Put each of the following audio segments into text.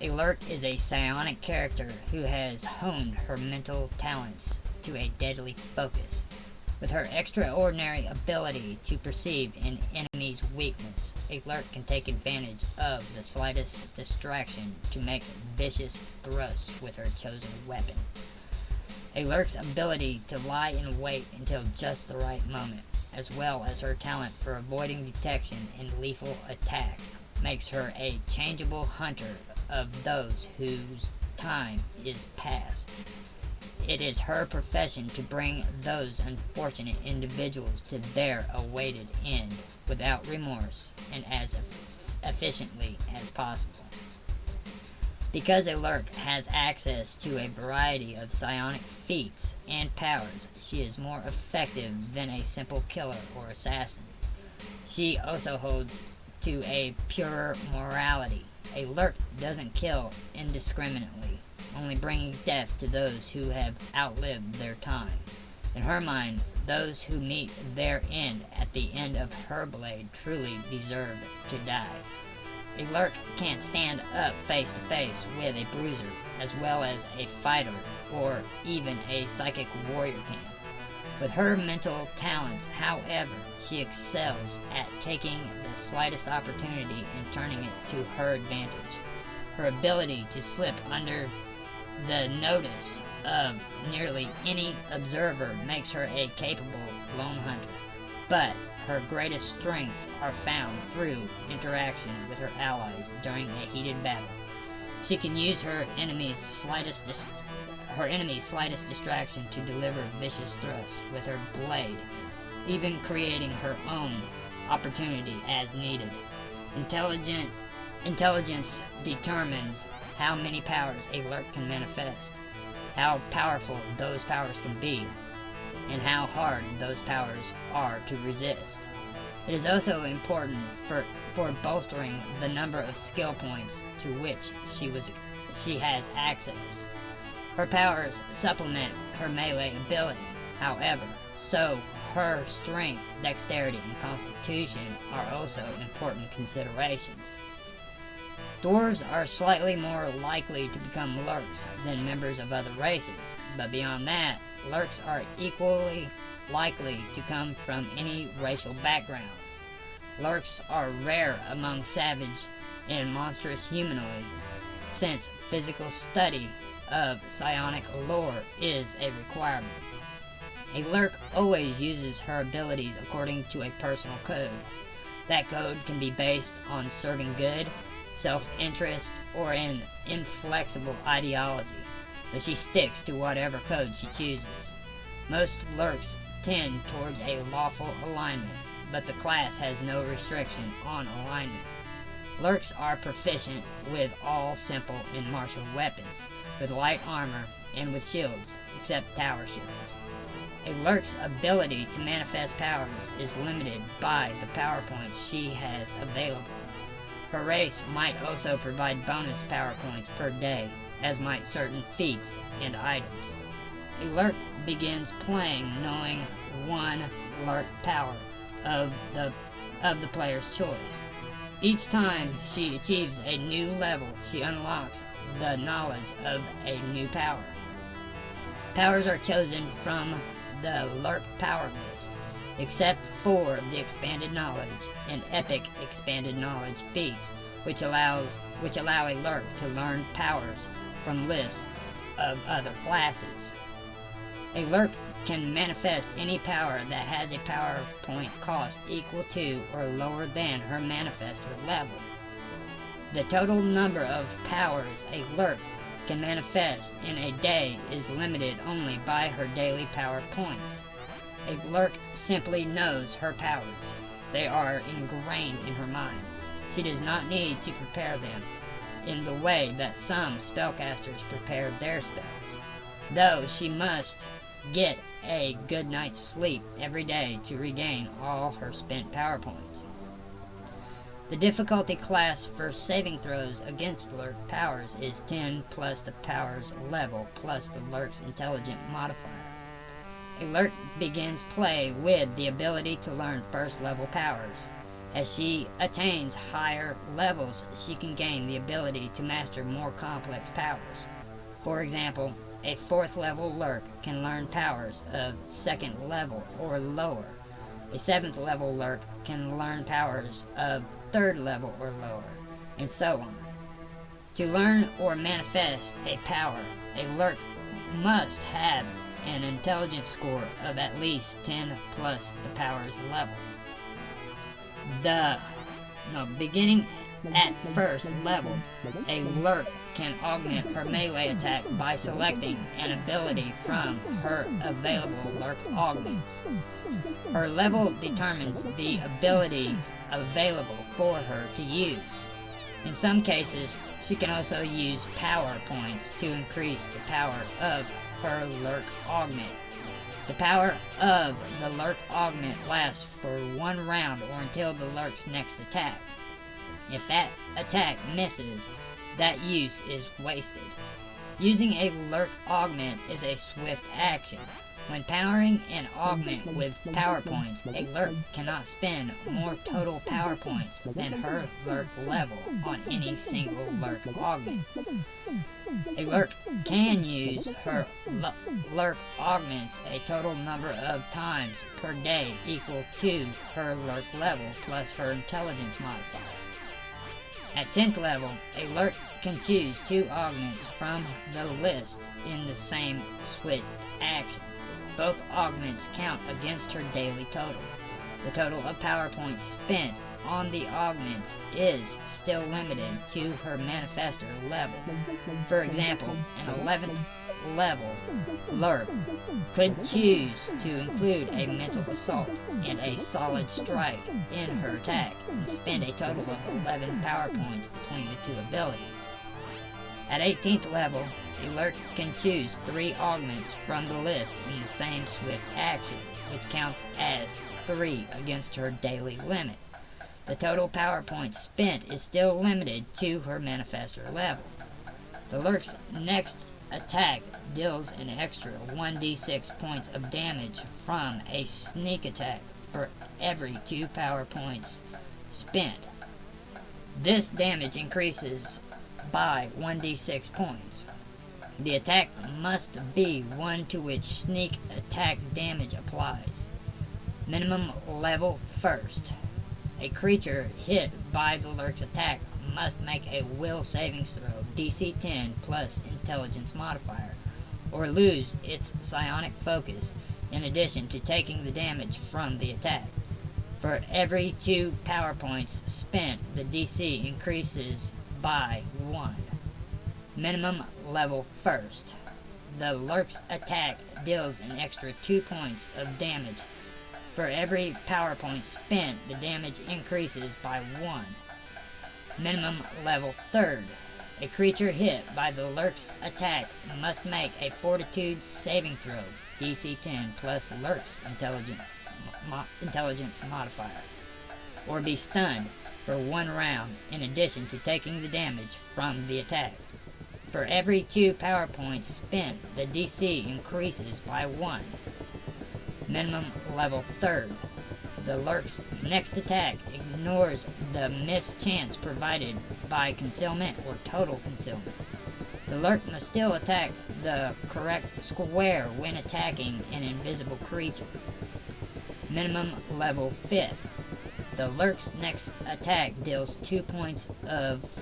A Lurk is a psionic character who has honed her mental talents to a deadly focus. With her extraordinary ability to perceive an enemy's weakness, a Lurk can take advantage of the slightest distraction to make vicious thrusts with her chosen weapon. A Lurk's ability to lie in wait until just the right moment, as well as her talent for avoiding detection and lethal attacks, makes her a changeable hunter of those whose time is past. It is her profession to bring those unfortunate individuals to their awaited end without remorse and as efficiently as possible. Because a Lurk has access to a variety of psionic feats and powers, she is more effective than a simple killer or assassin. She also holds to a pure morality. A Lurk doesn't kill indiscriminately, only bringing death to those who have outlived their time. In her mind, those who meet their end at the end of her blade truly deserve to die. A Lurk can't stand up face to face with a bruiser, as well as a fighter or even a psychic warrior can. With her mental talents, however, she excels at taking the slightest opportunity and turning it to her advantage. Her ability to slip under the notice of nearly any observer makes her a capable lone hunter, but her greatest strengths are found through interaction with her allies during a heated battle. She can use her enemy's slightest distraction to deliver vicious thrusts with her blade, even creating her own opportunity as needed. Intelligence determines how many powers a Lurk can manifest, how powerful those powers can be, and how hard those powers are to resist. It is also important for bolstering the number of skill points to which she has access. Her powers supplement her melee ability, however, so her strength, dexterity, and constitution are also important considerations. Dwarves are slightly more likely to become Lurks than members of other races, but beyond that, Lurks are equally likely to come from any racial background. Lurks are rare among savage and monstrous humanoids, since physical study of psionic lore is a requirement. A Lurk always uses her abilities according to a personal code. That code can be based on serving good, self-interest, or an inflexible ideology, but she sticks to whatever code she chooses. Most Lurks tend towards a lawful alignment, but the class has no restriction on alignment. Lurks are proficient with all simple and martial weapons, with light armor, and with shields, except tower shields. A Lurk's ability to manifest powers is limited by the power points she has available. Her race might also provide bonus power points per day, as might certain feats and items. A Lurk begins playing knowing one Lurk power of the player's choice. Each time she achieves a new level, she unlocks the knowledge of a new power. Powers are chosen from the Lurk power list, except for the expanded knowledge and epic expanded knowledge feats, which allow a Lurk to learn powers from lists of other classes. A Lurk can manifest any power that has a power point cost equal to or lower than her manifester level. The total number of powers a Lurk can manifest in a day is limited only by her daily power points. A Lurk simply knows her powers. They are ingrained in her mind. She does not need to prepare them in the way that some spellcasters prepare their spells, though she must get a good night's sleep every day to regain all her spent power points. The difficulty class for saving throws against Lurk powers is 10 plus the power's level plus the Lurk's intelligent modifier. A Lurk begins play with the ability to learn first level powers. As she attains higher levels, she can gain the ability to master more complex powers. For example, a 4th level Lurk can learn powers of 2nd level or lower. A 7th level Lurk can learn powers of 3rd level or lower, and so on. To learn or manifest a power, a Lurk must have an intelligence score of at least 10 plus the power's level. Beginning at 1st level, a Lurk can augment her melee attack by selecting an ability from her available Lurk augments. Her level determines the abilities available for her to use. In some cases, she can also use power points to increase the power of her Lurk augment. The power of the Lurk augment lasts for 1 round or until the Lurk's next attack. If that attack misses, that use is wasted. Using a Lurk augment is a swift action. When powering an augment with power points, a Lurk cannot spend more total power points than her Lurk level on any single Lurk augment. A Lurk can use her Lurk augments a total number of times per day equal to her Lurk level plus her intelligence modifier. At 10th level, a Lurk can choose 2 augments from the list in the same swift action. Both augments count against her daily total. The total of power points spent on the augments is still limited to her manifestor level. For example, an 11th level Lurk could choose to include a mental assault and a solid strike in her attack and spend a total of 11 power points between the 2 abilities. At 18th level, a Lurk can choose 3 augments from the list in the same swift action, which counts as 3 against her daily limit. The total power points spent is still limited to her manifestor level. The Lurk's next attack deals an extra 1d6 points of damage from a sneak attack for every 2 power points spent. This damage increases by 1d6 points. The attack must be one to which sneak attack damage applies. Minimum level 1st. A creature hit by the Lurk's attack must make a will savings throw DC 10 plus intelligence modifier, or lose its psionic focus in addition to taking the damage from the attack. For every 2 power points spent, the DC increases by 1. Minimum level 1st. The Lurk's attack deals an extra 2 points of damage. For every power point spent, the damage increases by 1. Minimum level 3rd. A creature hit by the Lurk's attack must make a Fortitude saving throw, DC 10 plus Lurk's intelligence modifier, or be stunned for 1 round in addition to taking the damage from the attack. For every 2 power points spent, the DC increases by 1. Minimum level 3rd. The Lurk's next attack ignores the mischance provided by concealment or total concealment. The Lurk must still attack the correct square when attacking an invisible creature. Minimum level 5th. The Lurk's next attack deals 2 points of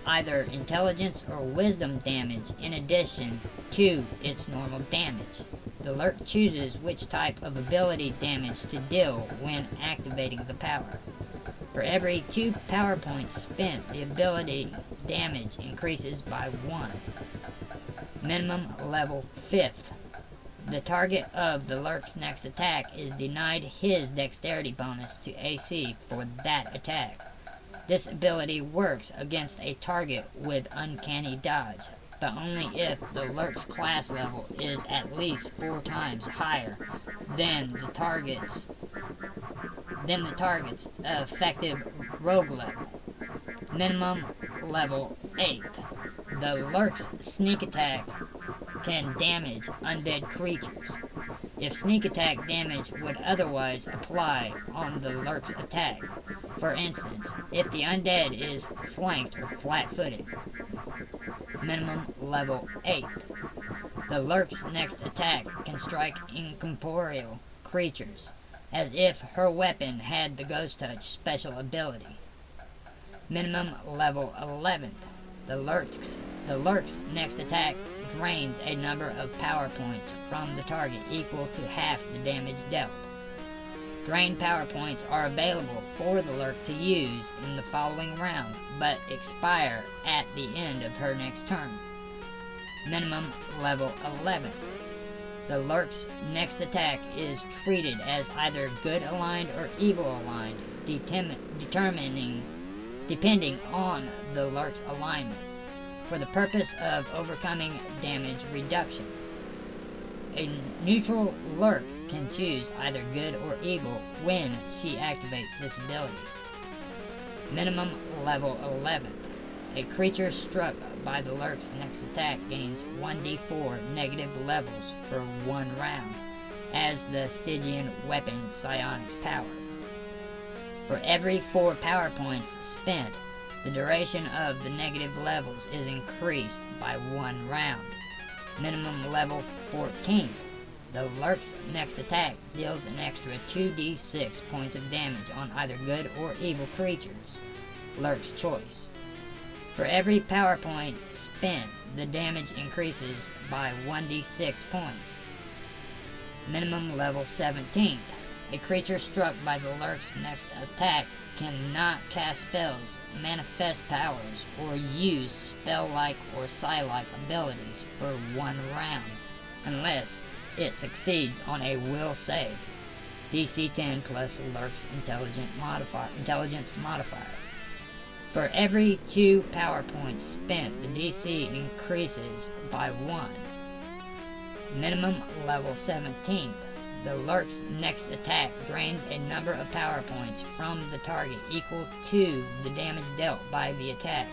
either intelligence or wisdom damage in addition to its normal damage. The Lurk chooses which type of ability damage to deal when activating the power. For every 2 power points spent, the ability damage increases by 1. Minimum level 5th. The target of the Lurk's next attack is denied his dexterity bonus to AC for that attack. This ability works against a target with uncanny dodge, but only if the Lurk's class level is at least 4 times higher than the target's effective rogue level. Minimum level 8th. The Lurk's sneak attack can damage undead creatures. if sneak attack damage would otherwise apply on the Lurk's attack. For instance, if the undead is flanked or flat-footed. Minimum level 8. The Lurk's next attack can strike incorporeal creatures, as if her weapon had the Ghost Touch special ability. Minimum level 11. The Lurk's next attack drains a number of power points from the target equal to half the damage dealt. Drained power points are available for the Lurk to use in the following round, but expire at the end of her next turn. Minimum level 11. The Lurk's next attack is treated as either good aligned or evil aligned, depending on the Lurk's alignment, for the purpose of overcoming damage reduction. A neutral Lurk can choose either good or evil when she activates this ability. Minimum level 11. A creature struck by the Lurk's next attack gains 1d4 negative levels for 1 round, as the Stygian weapon psionics power. For every 4 power points spent, the duration of the negative levels is increased by 1 round. Minimum level 14. The Lurk's next attack deals an extra 2d6 points of damage on either good or evil creatures. Lurk's choice. For every power point spent, the damage increases by 1d6 points. Minimum level 17. A creature struck by the Lurk's next attack cannot cast spells, manifest powers, or use spell-like or psi-like abilities for 1 round, unless it succeeds on a will save. DC 10 plus Lurk's intelligence modifier. For every 2 power points spent, the DC increases by 1. Minimum level 17. The Lurk's next attack drains a number of power points from the target equal to the damage dealt by the attack.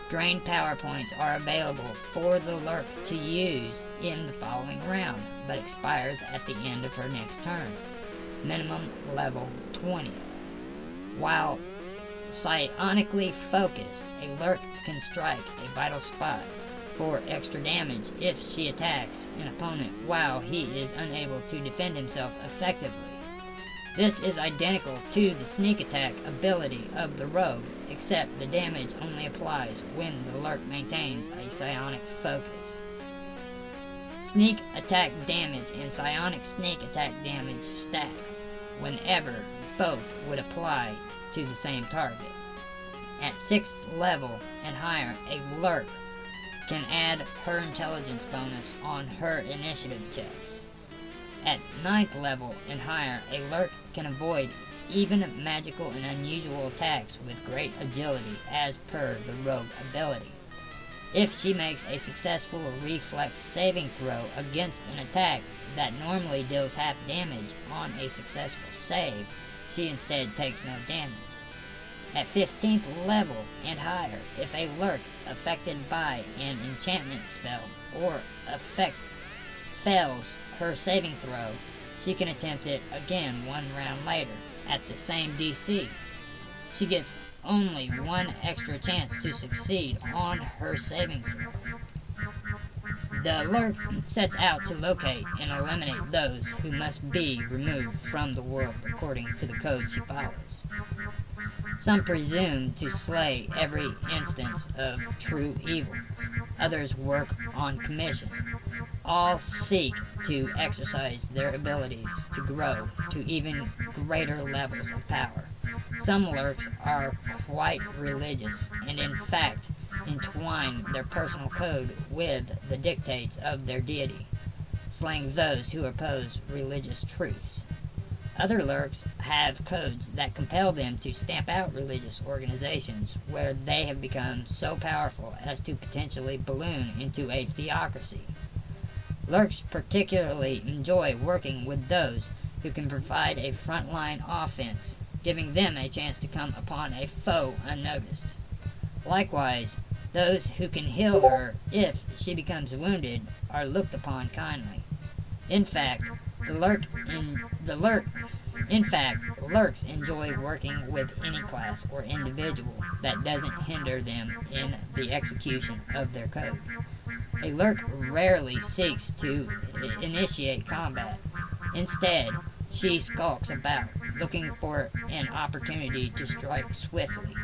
Drained power points are available for the Lurk to use in the following round, but expires at the end of her next turn. Minimum level 20. While psionically focused, a Lurk can strike a vital spot for extra damage if she attacks an opponent while he is unable to defend himself effectively. This is identical to the sneak attack ability of the rogue, except the damage only applies when the Lurk maintains a psionic focus. Sneak attack damage and psionic sneak attack damage stack whenever both would apply to the same target. At 6th level and higher, a Lurk can add her intelligence bonus on her initiative checks. At 9th level and higher, a Lurk can avoid even magical and unusual attacks with great agility as per the rogue ability. If she makes a successful reflex saving throw against an attack that normally deals half damage on a successful save, she instead takes no damage. At 15th level and higher, if a Lurk affected by an enchantment spell or effect fails her saving throw, she can attempt it again 1 round later at the same DC. She gets only 1 extra chance to succeed on her saving throw. The Lurk sets out to locate and eliminate those who must be removed from the world according to the code she follows. Some presume to slay every instance of true evil. Others work on commission. All seek to exercise their abilities to grow to even greater levels of power. Some Lurks are quite religious and in fact entwine their personal code with the dictates of their deity, slaying those who oppose religious truths. Other Lurks have codes that compel them to stamp out religious organizations where they have become so powerful as to potentially balloon into a theocracy. Lurks particularly enjoy working with those who can provide a frontline offense, giving them a chance to come upon a foe unnoticed. Likewise, those who can heal her if she becomes wounded are looked upon kindly. In fact, In fact, Lurks enjoy working with any class or individual that doesn't hinder them in the execution of their code. A Lurk rarely seeks to initiate combat. Instead, she skulks about, looking for an opportunity to strike swiftly,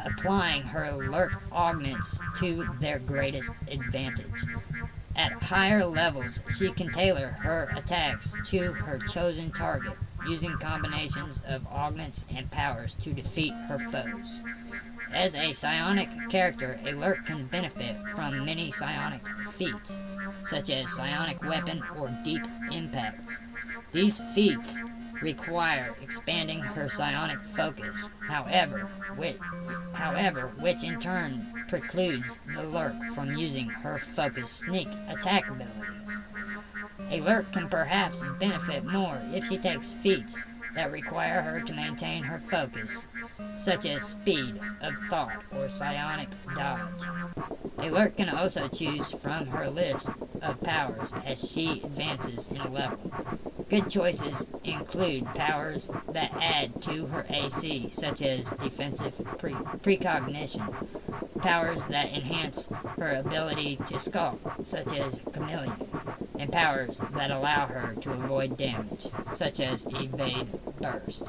applying her Lurk augments to their greatest advantage. At higher levels, she can tailor her attacks to her chosen target, using combinations of augments and powers to defeat her foes. As a psionic character, a Lurk can benefit from many psionic feats, such as Psionic Weapon or Deep Impact. These feats require expanding her psionic focus, however, which in turn precludes the Lurk from using her focus sneak attack ability. A Lurk can perhaps benefit more if she takes feats that require her to maintain her focus, such as Speed of Thought or Psionic Dodge. A Lurk can also choose from her list of powers as she advances in a level. Good choices include powers that add to her AC, such as Defensive Precognition, powers that enhance her ability to skulk, such as Chameleon, and powers that allow her to avoid damage, such as Evade Burst.